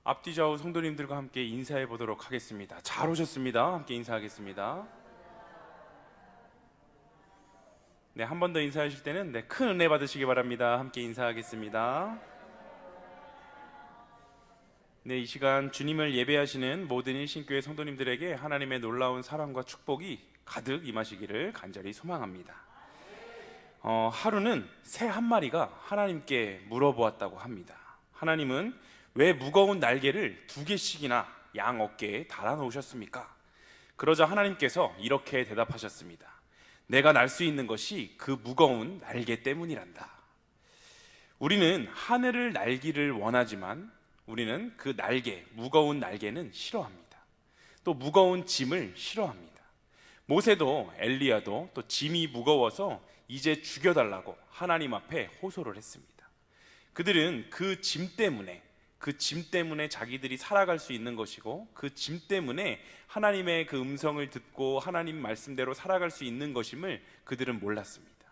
앞뒤 좌우 성도님들과 함께 인사해 보도록 하겠습니다. 잘 오셨습니다. 함께 인사하겠습니다. 네, 한 번 더 인사하실 때는 큰 은혜 받으시기 바랍니다. 함께 인사하겠습니다. 네, 이 시간 주님을 예배하시는 모든 일신교회 성도님들에게 하나님의 놀라운 사랑과 축복이 가득 임하시기를 간절히 소망합니다. 하루는 새 한 마리가 하나님께 물어보았다고 합니다. 하나님은 왜 무거운 날개를 2개씩이나 양 어깨에 달아 놓으셨습니까? 그러자 하나님께서 이렇게 대답하셨습니다. 내가 날 수 있는 것이 그 무거운 날개 때문이란다. 우리는 하늘을 날기를 원하지만 우리는 그 날개, 무거운 날개는 싫어합니다. 또 무거운 짐을 싫어합니다. 모세도 엘리야도 또 짐이 무거워서 이제 죽여달라고 하나님 앞에 호소를 했습니다. 그들은 그 짐 때문에 자기들이 살아갈 수 있는 것이고, 그 짐 때문에 하나님의 그 음성을 듣고 하나님 말씀대로 살아갈 수 있는 것임을 그들은 몰랐습니다.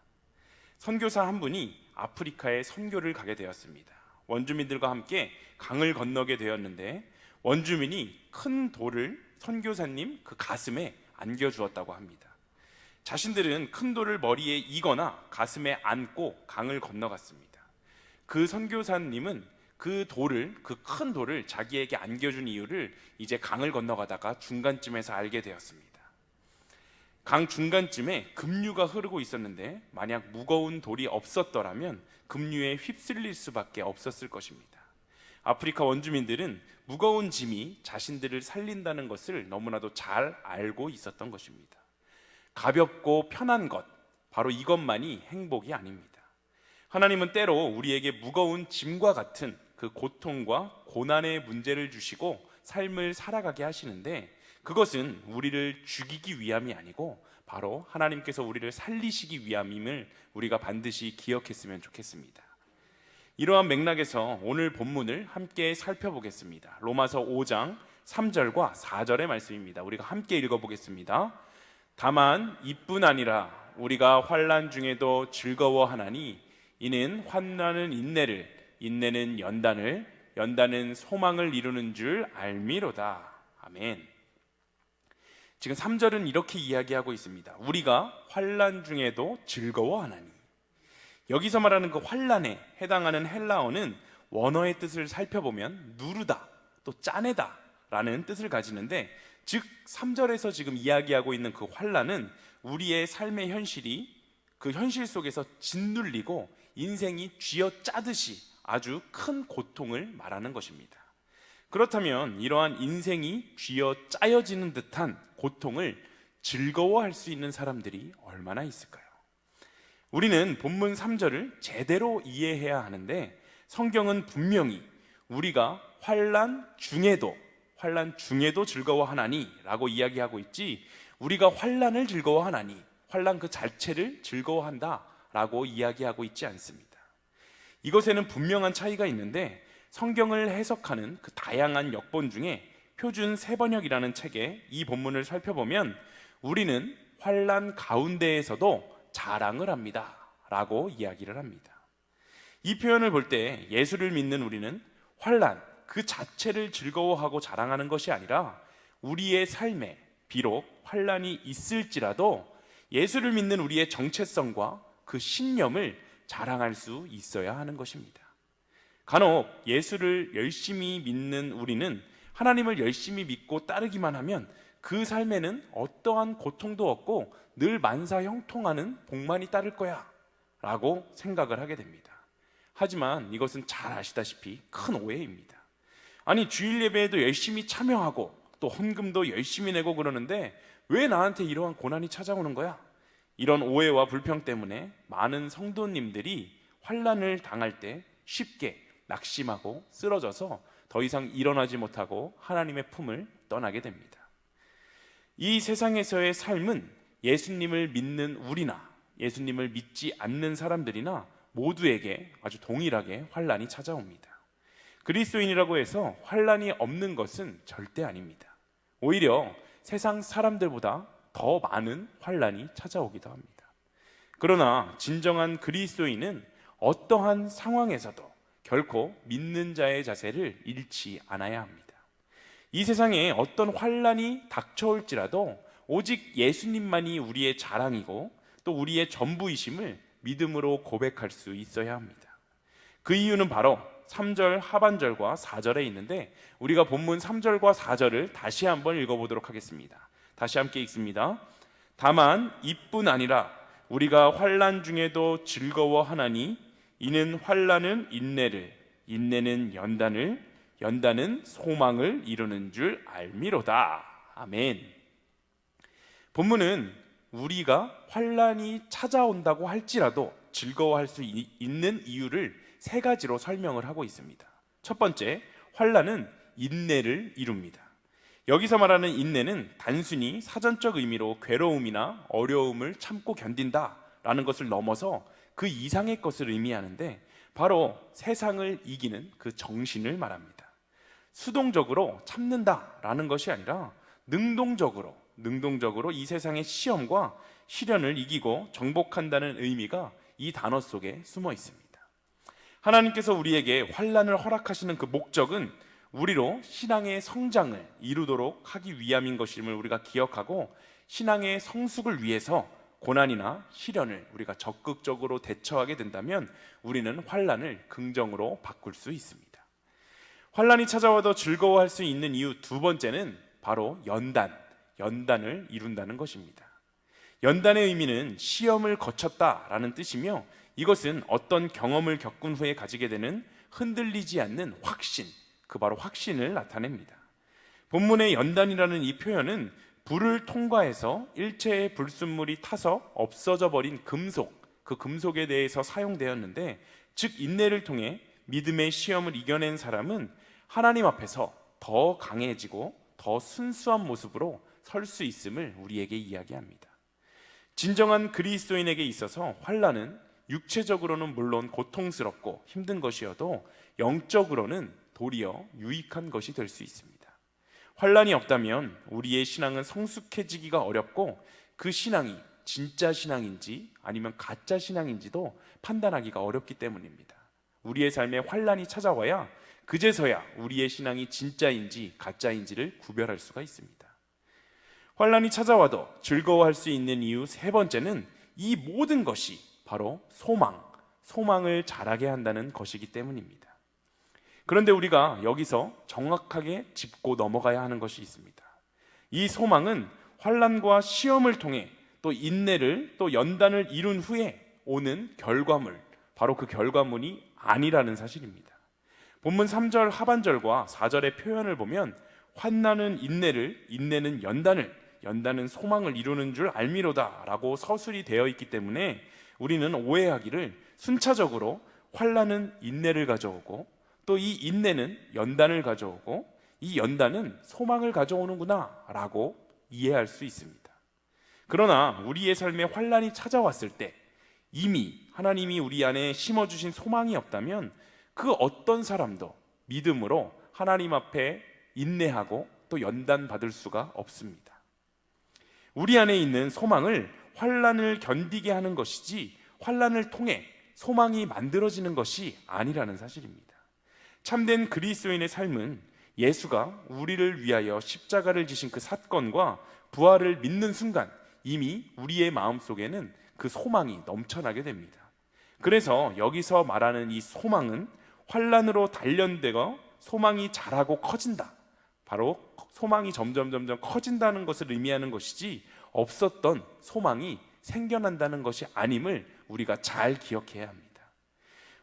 선교사 한 분이 아프리카에 선교를 가게 되었습니다. 원주민들과 함께 강을 건너게 되었는데, 원주민이 큰 돌을 선교사님 그 가슴에 안겨주었다고 합니다. 자신들은 큰 돌을 머리에 이거나 가슴에 안고 강을 건너갔습니다. 그 선교사님은 그 큰 돌을 자기에게 안겨준 이유를 이제 강을 건너가다가 중간쯤에서 알게 되었습니다. 강 중간쯤에 급류가 흐르고 있었는데, 만약 무거운 돌이 없었더라면 급류에 휩쓸릴 수밖에 없었을 것입니다. 아프리카 원주민들은 무거운 짐이 자신들을 살린다는 것을 너무나도 잘 알고 있었던 것입니다. 가볍고 편한 것, 바로 이것만이 행복이 아닙니다. 하나님은 때로 우리에게 무거운 짐과 같은 그 고통과 고난의 문제를 주시고 삶을 살아가게 하시는데, 그것은 우리를 죽이기 위함이 아니고 바로 하나님께서 우리를 살리시기 위함임을 우리가 반드시 기억했으면 좋겠습니다. 이러한 맥락에서 오늘 본문을 함께 살펴보겠습니다. 로마서 5장 3절과 4절의 말씀입니다. 우리가 함께 읽어보겠습니다. 다만 이뿐 아니라 우리가 환난 중에도 즐거워하나니 이는 환난은 인내를, 인내는 연단을, 연단은 소망을 이루는 줄 알미로다. 아멘. 지금 3절은 이렇게 이야기하고 있습니다. 우리가 환난 중에도 즐거워하나니. 여기서 말하는 그 환난에 해당하는 헬라어는 원어의 뜻을 살펴보면 누르다, 또 짜내다 라는 뜻을 가지는데, 즉 3절에서 지금 이야기하고 있는 그 환난은 우리의 삶의 현실이 그 현실 속에서 짓눌리고 인생이 쥐어짜듯이 아주 큰 고통을 말하는 것입니다. 그렇다면 이러한 인생이 쥐어짜여지는 듯한 고통을 즐거워할 수 있는 사람들이 얼마나 있을까요? 우리는 본문 3절을 제대로 이해해야 하는데, 성경은 분명히 우리가 환난 중에도 즐거워하나니 라고 이야기하고 있지, 우리가 환난을 즐거워하나니, 환난 그 자체를 즐거워한다 라고 이야기하고 있지 않습니다. 이것에는 분명한 차이가 있는데, 성경을 해석하는 그 다양한 역본 중에 표준 세번역이라는 책에 이 본문을 살펴보면 우리는 환난 가운데에서도 자랑을 합니다 라고 이야기를 합니다. 이 표현을 볼 때 예수를 믿는 우리는 환난 그 자체를 즐거워하고 자랑하는 것이 아니라, 우리의 삶에 비록 환난이 있을지라도 예수를 믿는 우리의 정체성과 그 신념을 자랑할 수 있어야 하는 것입니다. 간혹 예수를 열심히 믿는 우리는 하나님을 열심히 믿고 따르기만 하면 그 삶에는 어떠한 고통도 없고 늘 만사형통하는 복만이 따를 거야 라고 생각을 하게 됩니다. 하지만 이것은 잘 아시다시피 큰 오해입니다. 아니, 주일 예배에도 열심히 참여하고 또 헌금도 열심히 내고 그러는데 왜 나한테 이러한 고난이 찾아오는 거야? 이런 오해와 불평 때문에 많은 성도님들이 환난을 당할 때 쉽게 낙심하고 쓰러져서 더 이상 일어나지 못하고 하나님의 품을 떠나게 됩니다. 이 세상에서의 삶은 예수님을 믿는 우리나 예수님을 믿지 않는 사람들이나 모두에게 아주 동일하게 환난이 찾아옵니다. 그리스도인이라고 해서 환난이 없는 것은 절대 아닙니다. 오히려 세상 사람들보다 더 많은 환난이 찾아오기도 합니다. 그러나 진정한 그리스도인은 어떠한 상황에서도 결코 믿는 자의 자세를 잃지 않아야 합니다. 이 세상에 어떤 환난이 닥쳐올지라도 오직 예수님만이 우리의 자랑이고 또 우리의 전부이심을 믿음으로 고백할 수 있어야 합니다. 그 이유는 바로 3절 하반절과 4절에 있는데 우리가 본문 3절과 4절을 다시 한번 읽어보도록 하겠습니다. 다시 함께 읽습니다. 다만 이뿐 아니라 우리가 환난 중에도 즐거워하나니 이는 환난은 인내를, 인내는 연단을, 연단은 소망을 이루는 줄 알미로다. 아멘. 본문은 우리가 환난이 찾아온다고 할지라도 즐거워할 수 있는 이유를 세 가지로 설명을 하고 있습니다. 첫 번째, 환난은 인내를 이룹니다. 여기서 말하는 인내는 단순히 사전적 의미로 괴로움이나 어려움을 참고 견딘다라는 것을 넘어서 그 이상의 것을 의미하는데 바로 세상을 이기는 그 정신을 말합니다. 수동적으로 참는다라는 것이 아니라 능동적으로 이 세상의 시험과 시련을 이기고 정복한다는 의미가 이 단어 속에 숨어 있습니다. 하나님께서 우리에게 환난을 허락하시는 그 목적은 우리로 신앙의 성장을 이루도록 하기 위함인 것임을 우리가 기억하고 신앙의 성숙을 위해서 고난이나 시련을 우리가 적극적으로 대처하게 된다면 우리는 환난을 긍정으로 바꿀 수 있습니다. 환난이 찾아와도 즐거워할 수 있는 이유 두 번째는 바로 연단을 이룬다는 것입니다. 연단의 의미는 시험을 거쳤다라는 뜻이며 이것은 어떤 경험을 겪은 후에 가지게 되는 흔들리지 않는 확신, 그 바로 확신을 나타냅니다. 본문의 연단이라는 이 표현은 불을 통과해서 일체의 불순물이 타서 없어져 버린 금속, 그 금속에 대해서 사용되었는데 즉 인내를 통해 믿음의 시험을 이겨낸 사람은 하나님 앞에서 더 강해지고 더 순수한 모습으로 설 수 있음을 우리에게 이야기합니다. 진정한 그리스도인에게 있어서 환난은 육체적으로는 물론 고통스럽고 힘든 것이어도 영적으로는 도리어 유익한 것이 될 수 있습니다. 환난이 없다면 우리의 신앙은 성숙해지기가 어렵고 그 신앙이 진짜 신앙인지 아니면 가짜 신앙인지도 판단하기가 어렵기 때문입니다. 우리의 삶에 환난이 찾아와야 그제서야 우리의 신앙이 진짜인지 가짜인지를 구별할 수가 있습니다. 환난이 찾아와도 즐거워할 수 있는 이유 세 번째는 이 모든 것이 바로 소망을 자라게 한다는 것이기 때문입니다. 그런데 우리가 여기서 정확하게 짚고 넘어가야 하는 것이 있습니다. 이 소망은 환난과 시험을 통해 또 인내를 또 연단을 이룬 후에 오는 결과물, 바로 그 결과물이 아니라는 사실입니다. 본문 3절 하반절과 4절의 표현을 보면 환난은 인내를, 인내는 연단은 소망을 이루는 줄 알미로다 라고 서술이 되어 있기 때문에 우리는 오해하기를 순차적으로 환난은 인내를 가져오고 또 이 인내는 연단을 가져오고 이 연단은 소망을 가져오는구나 라고 이해할 수 있습니다. 그러나 우리의 삶에 환난이 찾아왔을 때 이미 하나님이 우리 안에 심어주신 소망이 없다면 그 어떤 사람도 믿음으로 하나님 앞에 인내하고 또 연단받을 수가 없습니다. 우리 안에 있는 소망을 환난을 견디게 하는 것이지 환난을 통해 소망이 만들어지는 것이 아니라는 사실입니다. 참된 그리스도인의 삶은 예수가 우리를 위하여 십자가를 지신 그 사건과 부활을 믿는 순간 이미 우리의 마음속에는 그 소망이 넘쳐나게 됩니다. 그래서 여기서 말하는 이 소망은 환난으로 단련되고 소망이 자라고 커진다, 바로 소망이 점점 커진다는 것을 의미하는 것이지 없었던 소망이 생겨난다는 것이 아님을 우리가 잘 기억해야 합니다.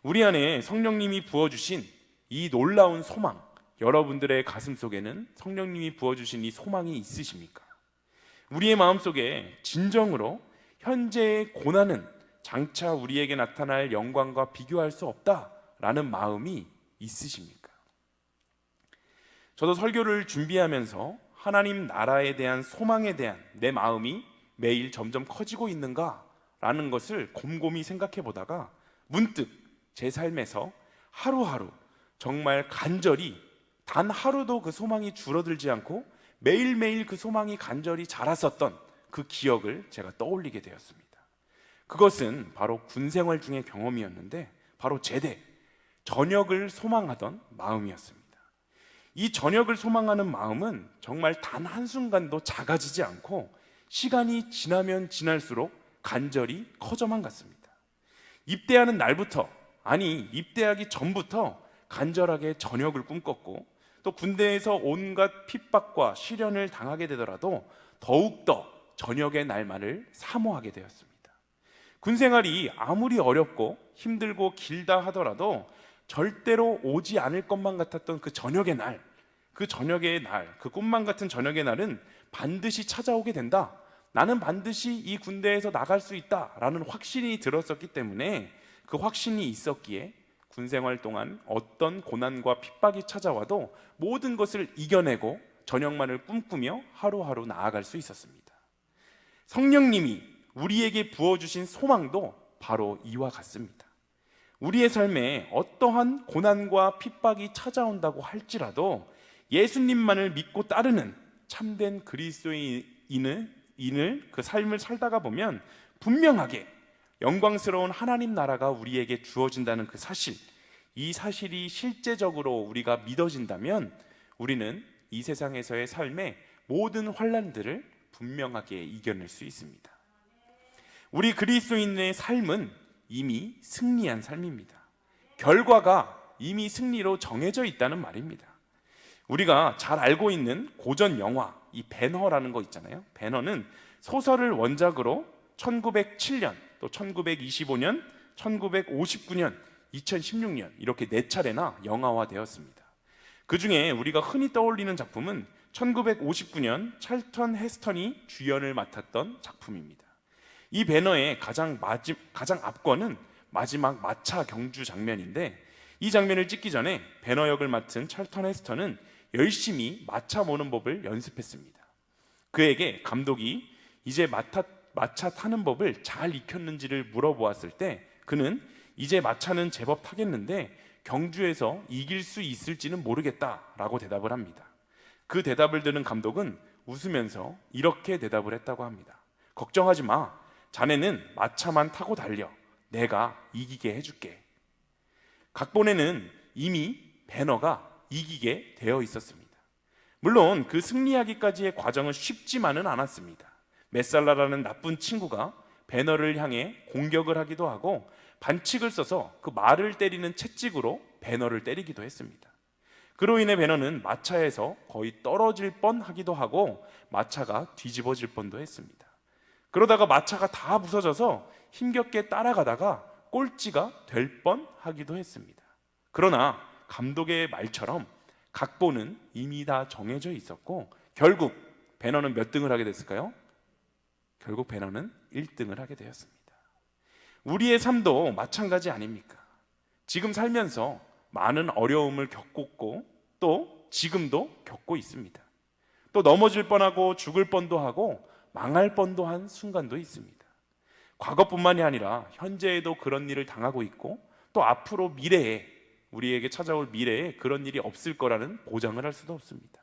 우리 안에 성령님이 부어주신 이 놀라운 소망, 여러분들의 가슴 속에는 성령님이 부어주신 이 소망이 있으십니까? 우리의 마음속에 진정으로 현재의 고난은 장차 우리에게 나타날 영광과 비교할 수 없다라는 마음이 있으십니까? 저도 설교를 준비하면서 하나님 나라에 대한 소망에 대한 내 마음이 매일 점점 커지고 있는가라는 것을 곰곰이 생각해 보다가 문득 제 삶에서 하루하루 정말 간절히 단 하루도 그 소망이 줄어들지 않고 매일매일 그 소망이 간절히 자랐었던 그 기억을 제가 떠올리게 되었습니다. 그것은 바로 군 생활 중의 경험이었는데 바로 제대 전역을 소망하던 마음이었습니다. 이 전역을 소망하는 마음은 정말 단 한순간도 작아지지 않고 시간이 지나면 지날수록 간절히 커져만 갔습니다. 입대하는 날부터, 아니 입대하기 전부터 간절하게 전역을 꿈꿨고, 또 군대에서 온갖 핍박과 시련을 당하게 되더라도 더욱더 전역의 날만을 사모하게 되었습니다. 군생활이 아무리 어렵고 힘들고 길다 하더라도 절대로 오지 않을 것만 같았던 그 저녁의 날, 그 꿈만 같은 저녁의 날은 반드시 찾아오게 된다. 나는 반드시 이 군대에서 나갈 수 있다라는 확신이 들었었기 때문에, 그 확신이 있었기에 군생활 동안 어떤 고난과 핍박이 찾아와도 모든 것을 이겨내고 저녁만을 꿈꾸며 하루하루 나아갈 수 있었습니다. 성령님이 우리에게 부어주신 소망도 바로 이와 같습니다. 우리의 삶에 어떠한 고난과 핍박이 찾아온다고 할지라도 예수님만을 믿고 따르는 참된 그리스도인을 그 삶을 살다가 보면 분명하게 영광스러운 하나님 나라가 우리에게 주어진다는 그 사실, 이 사실이 실제적으로 우리가 믿어진다면 우리는 이 세상에서의 삶의 모든 환난들을 분명하게 이겨낼 수 있습니다. 우리 그리스도인의 삶은 이미 승리한 삶입니다. 결과가 이미 승리로 정해져 있다는 말입니다. 우리가 잘 알고 있는 고전 영화, 이 배너라는 거 있잖아요. 배너는 소설을 원작으로 1907년, 또 1925년, 1959년, 2016년 이렇게 4차례나 영화화되었습니다. 그 중에 우리가 흔히 떠올리는 작품은 1959년 찰턴 헤스턴이 주연을 맡았던 작품입니다. 이 배너의 가장 앞권은 마지막 마차 경주 장면인데, 이 장면을 찍기 전에 배너 역을 맡은 찰턴 헤스턴은 열심히 마차 모는 법을 연습했습니다. 그에게 감독이 이제 마차 타는 법을 잘 익혔는지를 물어보았을 때 그는 이제 마차는 제법 타겠는데 경주에서 이길 수 있을지는 모르겠다라고 대답을 합니다. 그 대답을 들은 감독은 웃으면서 이렇게 대답을 했다고 합니다. 걱정하지 마. 자네는 마차만 타고 달려. 내가 이기게 해줄게. 각본에는 이미 배너가 이기게 되어 있었습니다. 물론 그 승리하기까지의 과정은 쉽지만은 않았습니다. 메살라라는 나쁜 친구가 배너를 향해 공격을 하기도 하고 반칙을 써서 그 말을 때리는 채찍으로 배너를 때리기도 했습니다. 그로 인해 배너는 마차에서 거의 떨어질 뻔하기도 하고 마차가 뒤집어질 뻔도 했습니다. 그러다가 마차가 다 부서져서 힘겹게 따라가다가 꼴찌가 될 뻔하기도 했습니다. 그러나 감독의 말처럼 각본은 이미 다 정해져 있었고 결국 배너는 몇 등을 하게 됐을까요? 결국 배너는 1등을 하게 되었습니다. 우리의 삶도 마찬가지 아닙니까? 지금 살면서 많은 어려움을 겪었고 또 지금도 겪고 있습니다. 또 넘어질 뻔하고 죽을 뻔도 하고 망할 뻔도 한 순간도 있습니다. 과거뿐만이 아니라 현재에도 그런 일을 당하고 있고 또 앞으로 미래에, 우리에게 찾아올 미래에 그런 일이 없을 거라는 보장을 할 수도 없습니다.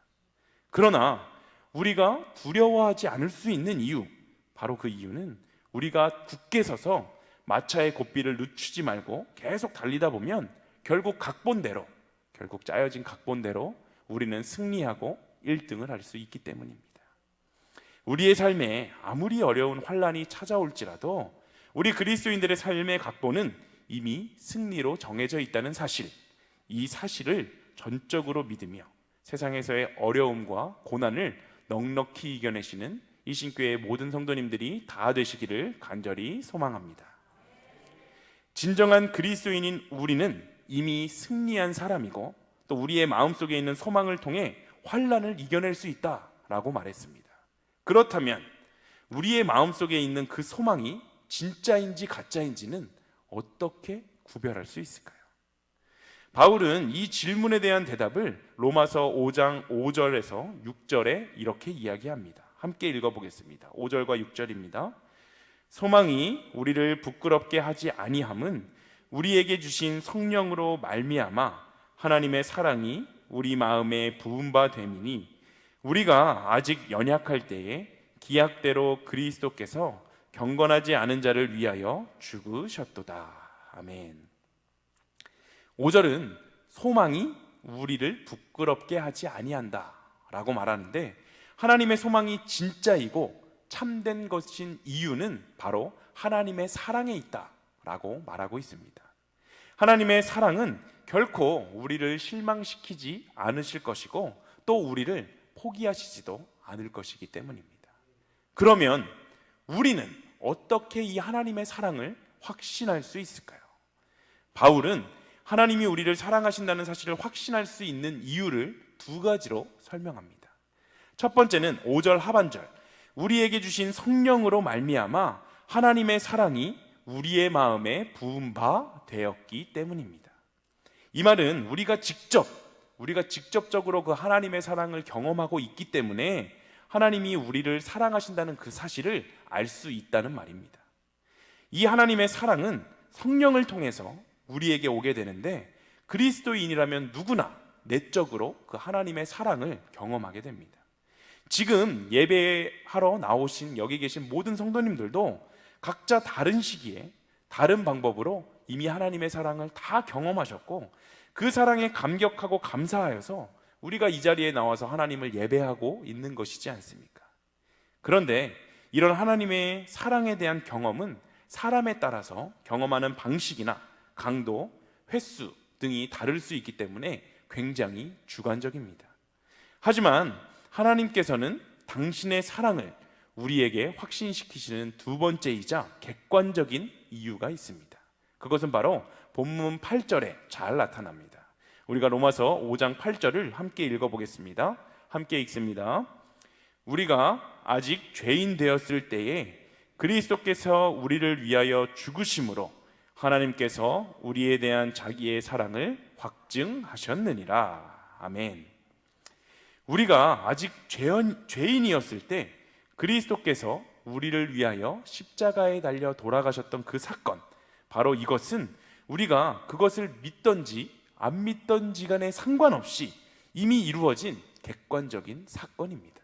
그러나 우리가 두려워하지 않을 수 있는 이유, 바로 그 이유는 우리가 굳게 서서 마차의 고삐를 늦추지 말고 계속 달리다 보면 결국 짜여진 각본대로 우리는 승리하고 1등을 할 수 있기 때문입니다. 우리의 삶에 아무리 어려운 환난이 찾아올지라도 우리 그리스도인들의 삶의 각본은 이미 승리로 정해져 있다는 사실, 이 사실을 전적으로 믿으며 세상에서의 어려움과 고난을 넉넉히 이겨내시는 이 신교회의 모든 성도님들이 다 되시기를 간절히 소망합니다. 진정한 그리스도인인 우리는 이미 승리한 사람이고 또 우리의 마음속에 있는 소망을 통해 환난을 이겨낼 수 있다라고 말했습니다. 그렇다면 우리의 마음속에 있는 그 소망이 진짜인지 가짜인지는 어떻게 구별할 수 있을까요? 바울은 이 질문에 대한 대답을 로마서 5장 5절에서 6절에 이렇게 이야기합니다. 함께 읽어보겠습니다. 5절과 6절입니다. 소망이 우리를 부끄럽게 하지 아니함은 우리에게 주신 성령으로 말미암아 하나님의 사랑이 우리 마음에 부은 바 됨이니 우리가 아직 연약할 때에 기약대로 그리스도께서 경건하지 않은 자를 위하여 죽으셨도다. 아멘. 5절은 소망이 우리를 부끄럽게 하지 아니한다 라고 말하는데, 하나님의 소망이 진짜이고 참된 것인 이유는 바로 하나님의 사랑에 있다 라고 말하고 있습니다. 하나님의 사랑은 결코 우리를 실망시키지 않으실 것이고 또 우리를 포기하시지도 않을 것이기 때문입니다. 그러면 우리는 어떻게 이 하나님의 사랑을 확신할 수 있을까요? 바울은 하나님이 우리를 사랑하신다는 사실을 확신할 수 있는 이유를 두 가지로 설명합니다. 첫 번째는 5절 하반절, 우리에게 주신 성령으로 말미암아 하나님의 사랑이 우리의 마음에 부은 바 되었기 때문입니다. 이 말은 우리가 직접적으로 그 하나님의 사랑을 경험하고 있기 때문에 하나님이 우리를 사랑하신다는 그 사실을 알 수 있다는 말입니다. 이 하나님의 사랑은 성령을 통해서 우리에게 오게 되는데, 그리스도인이라면 누구나 내적으로 그 하나님의 사랑을 경험하게 됩니다. 지금 예배하러 나오신 여기 계신 모든 성도님들도 각자 다른 시기에 다른 방법으로 이미 하나님의 사랑을 다 경험하셨고, 그 사랑에 감격하고 감사하여서 우리가 이 자리에 나와서 하나님을 예배하고 있는 것이지 않습니까? 그런데 이런 하나님의 사랑에 대한 경험은 사람에 따라서 경험하는 방식이나 강도, 횟수 등이 다를 수 있기 때문에 굉장히 주관적입니다. 하지만 하나님께서는 당신의 사랑을 우리에게 확신시키시는 두 번째이자 객관적인 이유가 있습니다. 그것은 바로 본문 8절에 잘 나타납니다. 우리가 로마서 5장 8절을 함께 읽어보겠습니다. 함께 읽습니다. 우리가 아직 죄인 되었을 때에 그리스도께서 우리를 위하여 죽으심으로 하나님께서 우리에 대한 자기의 사랑을 확증하셨느니라. 아멘. 우리가 아직 죄인이었을 때 그리스도께서 우리를 위하여 십자가에 달려 돌아가셨던 그 사건, 바로 이것은 우리가 그것을 믿던지 안 믿던지 간에 상관없이 이미 이루어진 객관적인 사건입니다.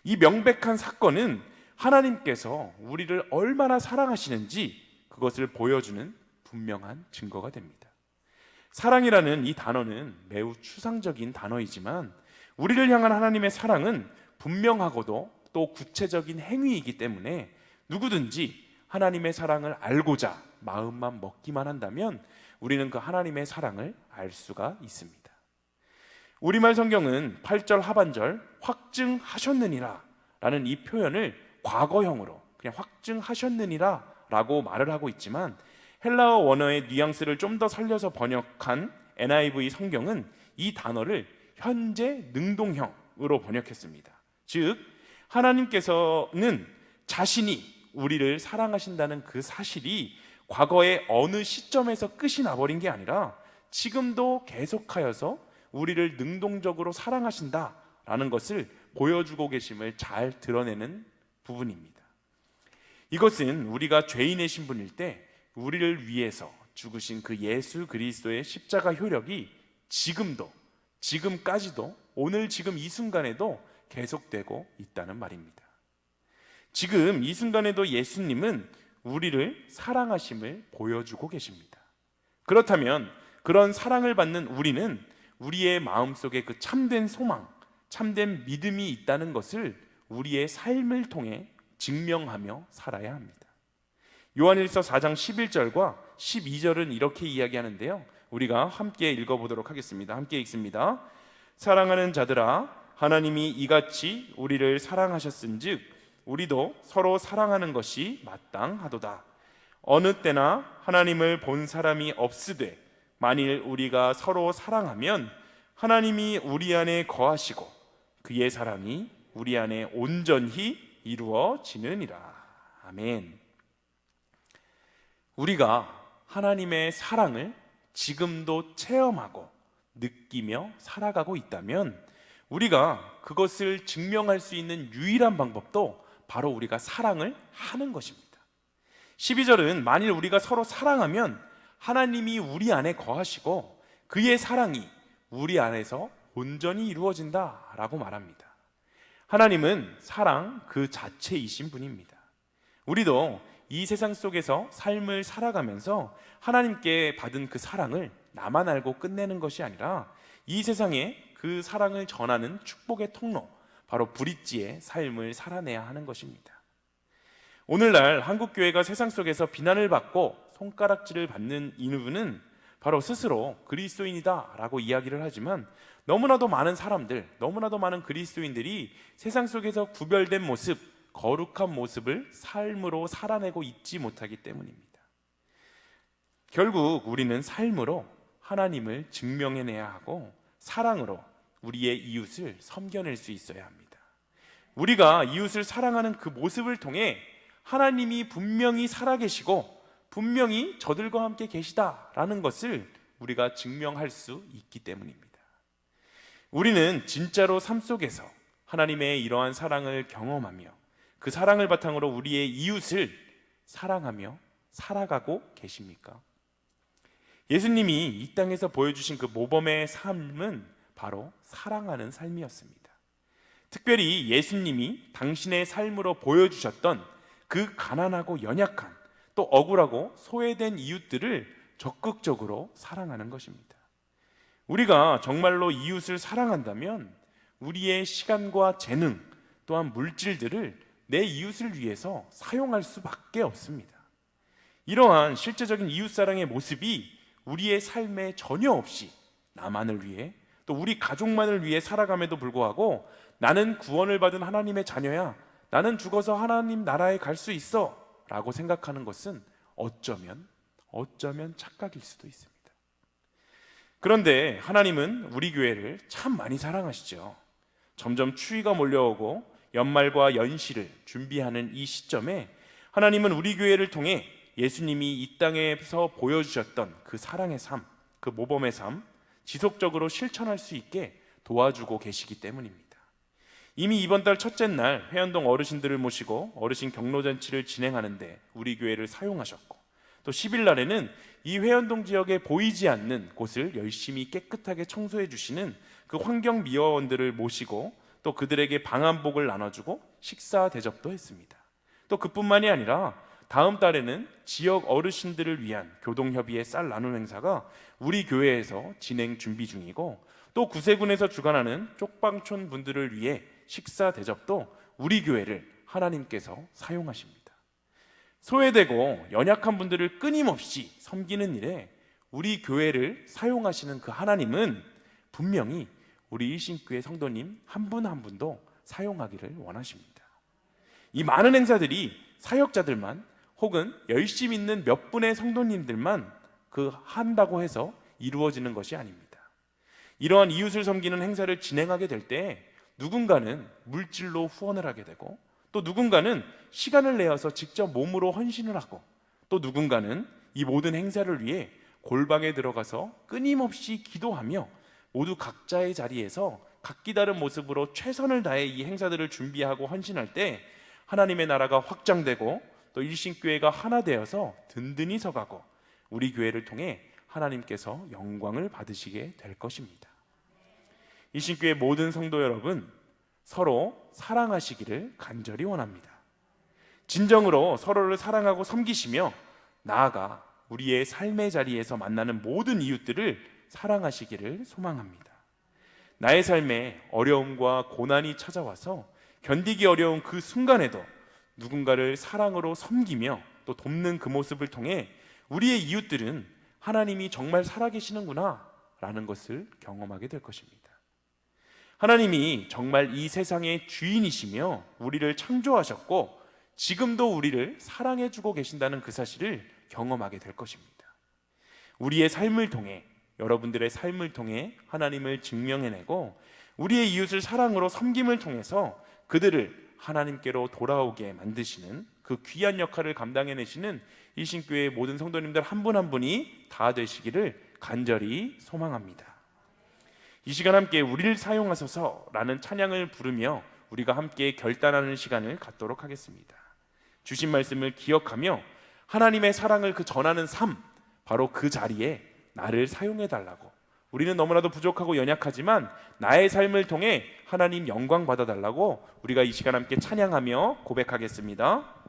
이 명백한 사건은 하나님께서 우리를 얼마나 사랑하시는지 그것을 보여주는 분명한 증거가 됩니다. 사랑이라는 이 단어는 매우 추상적인 단어이지만 우리를 향한 하나님의 사랑은 분명하고도 또 구체적인 행위이기 때문에 누구든지 하나님의 사랑을 알고자 마음만 먹기만 한다면 우리는 그 하나님의 사랑을 알 수가 있습니다. 우리말 성경은 8절 하반절 확증하셨느니라 라는 이 표현을 과거형으로 그냥 확증하셨느니라 라고 말을 하고 있지만, 헬라어 원어의 뉘앙스를 좀 더 살려서 번역한 NIV 성경은 이 단어를 현재 능동형으로 번역했습니다. 즉, 하나님께서는 자신이 우리를 사랑하신다는 그 사실이 과거의 어느 시점에서 끝이 나버린 게 아니라 지금도 계속하여서 우리를 능동적으로 사랑하신다라는 것을 보여주고 계심을 잘 드러내는 부분입니다. 이것은 우리가 죄인의 신분일 때 우리를 위해서 죽으신 그 예수 그리스도의 십자가 효력이 지금까지도 오늘 지금 이 순간에도 계속되고 있다는 말입니다. 지금 이 순간에도 예수님은 우리를 사랑하심을 보여주고 계십니다. 그렇다면 그런 사랑을 받는 우리는 우리의 마음속에 그 참된 소망, 참된 믿음이 있다는 것을 우리의 삶을 통해 증명하며 살아야 합니다. 요한일서 4장 11절과 12절은 이렇게 이야기하는데요, 우리가 함께 읽어보도록 하겠습니다. 함께 읽습니다. 사랑하는 자들아, 하나님이 이같이 우리를 사랑하셨은즉 우리도 서로 사랑하는 것이 마땅하도다. 어느 때나 하나님을 본 사람이 없으되 만일 우리가 서로 사랑하면 하나님이 우리 안에 거하시고 그의 사랑이 우리 안에 온전히 이루어지느니라. 아멘. 우리가 하나님의 사랑을 지금도 체험하고 느끼며 살아가고 있다면 우리가 그것을 증명할 수 있는 유일한 방법도 바로 우리가 사랑을 하는 것입니다. 12절은 만일 우리가 서로 사랑하면 하나님이 우리 안에 거하시고 그의 사랑이 우리 안에서 온전히 이루어진다라고 말합니다. 하나님은 사랑 그 자체이신 분입니다. 우리도 이 세상 속에서 삶을 살아가면서 하나님께 받은 그 사랑을 나만 알고 끝내는 것이 아니라 이 세상에 그 사랑을 전하는 축복의 통로, 바로 브릿지의 삶을 살아내야 하는 것입니다. 오늘날 한국교회가 세상 속에서 비난을 받고 손가락질을 받는 이유는 바로 스스로 그리스도인이다 라고 이야기를 하지만 너무나도 많은 사람들, 너무나도 많은 그리스도인들이 세상 속에서 구별된 모습, 거룩한 모습을 삶으로 살아내고 있지 못하기 때문입니다. 결국 우리는 삶으로 하나님을 증명해내야 하고 사랑으로 우리의 이웃을 섬겨낼 수 있어야 합니다. 우리가 이웃을 사랑하는 그 모습을 통해 하나님이 분명히 살아계시고 분명히 저들과 함께 계시다라는 것을 우리가 증명할 수 있기 때문입니다. 우리는 진짜로 삶 속에서 하나님의 이러한 사랑을 경험하며 그 사랑을 바탕으로 우리의 이웃을 사랑하며 살아가고 계십니까? 예수님이 이 땅에서 보여주신 그 모범의 삶은 바로 사랑하는 삶이었습니다. 특별히 예수님이 당신의 삶으로 보여주셨던 그 가난하고 연약한 또 억울하고 소외된 이웃들을 적극적으로 사랑하는 것입니다. 우리가 정말로 이웃을 사랑한다면 우리의 시간과 재능 또한 물질들을 내 이웃을 위해서 사용할 수밖에 없습니다. 이러한 실제적인 이웃사랑의 모습이 우리의 삶에 전혀 없이 나만을 위해 또 우리 가족만을 위해 살아감에도 불구하고 나는 구원을 받은 하나님의 자녀야, 나는 죽어서 하나님 나라에 갈 수 있어 라고 생각하는 것은 어쩌면 착각일 수도 있습니다. 그런데 하나님은 우리 교회를 참 많이 사랑하시죠. 점점 추위가 몰려오고 연말과 연시를 준비하는 이 시점에 하나님은 우리 교회를 통해 예수님이 이 땅에서 보여주셨던 그 사랑의 삶, 그 모범의 삶 지속적으로 실천할 수 있게 도와주고 계시기 때문입니다. 이미 이번 달 첫째 날 회원동 어르신들을 모시고 어르신 경로잔치를 진행하는데 우리 교회를 사용하셨고, 또 10일 날에는 이 회원동 지역에 보이지 않는 곳을 열심히 깨끗하게 청소해 주시는 그 환경미화원들을 모시고 또 그들에게 방한복을 나눠주고 식사 대접도 했습니다. 또 그뿐만이 아니라 다음 달에는 지역 어르신들을 위한 교동협의회 쌀 나눔 행사가 우리 교회에서 진행 준비 중이고, 또 구세군에서 주관하는 쪽방촌 분들을 위해 식사 대접도 우리 교회를 하나님께서 사용하십니다. 소외되고 연약한 분들을 끊임없이 섬기는 일에 우리 교회를 사용하시는 그 하나님은 분명히 우리 일신교회 성도님 한 분 한 분도 사용하기를 원하십니다. 이 많은 행사들이 사역자들만 혹은 열심히 있는 몇 분의 성도님들만 한다고 해서 이루어지는 것이 아닙니다. 이러한 이웃을 섬기는 행사를 진행하게 될 때 누군가는 물질로 후원을 하게 되고, 또 누군가는 시간을 내어서 직접 몸으로 헌신을 하고, 또 누군가는 이 모든 행사를 위해 골방에 들어가서 끊임없이 기도하며 모두 각자의 자리에서 각기 다른 모습으로 최선을 다해 이 행사들을 준비하고 헌신할 때 하나님의 나라가 확장되고 또 일신교회가 하나 되어서 든든히 서가고 우리 교회를 통해 하나님께서 영광을 받으시게 될 것입니다. 일신교회 모든 성도 여러분, 서로 사랑하시기를 간절히 원합니다. 진정으로 서로를 사랑하고 섬기시며 나아가 우리의 삶의 자리에서 만나는 모든 이웃들을 사랑하시기를 소망합니다. 나의 삶에 어려움과 고난이 찾아와서 견디기 어려운 그 순간에도 누군가를 사랑으로 섬기며 또 돕는 그 모습을 통해 우리의 이웃들은 하나님이 정말 살아계시는구나 라는 것을 경험하게 될 것입니다. 하나님이 정말 이 세상의 주인이시며 우리를 창조하셨고 지금도 우리를 사랑해주고 계신다는 그 사실을 경험하게 될 것입니다. 우리의 삶을 통해, 여러분들의 삶을 통해 하나님을 증명해내고 우리의 이웃을 사랑으로 섬김을 통해서 그들을 하나님께로 돌아오게 만드시는 그 귀한 역할을 감당해내시는 일신교회의 모든 성도님들 한 분 한 분이 다 되시기를 간절히 소망합니다. 이 시간 함께 우리를 사용하소서라는 찬양을 부르며 우리가 함께 결단하는 시간을 갖도록 하겠습니다. 주신 말씀을 기억하며 하나님의 사랑을 전하는 삶, 바로 그 자리에 나를 사용해 달라고, 우리는 너무나도 부족하고 연약하지만 나의 삶을 통해 하나님 영광 받아달라고 우리가 이 시간 함께 찬양하며 고백하겠습니다.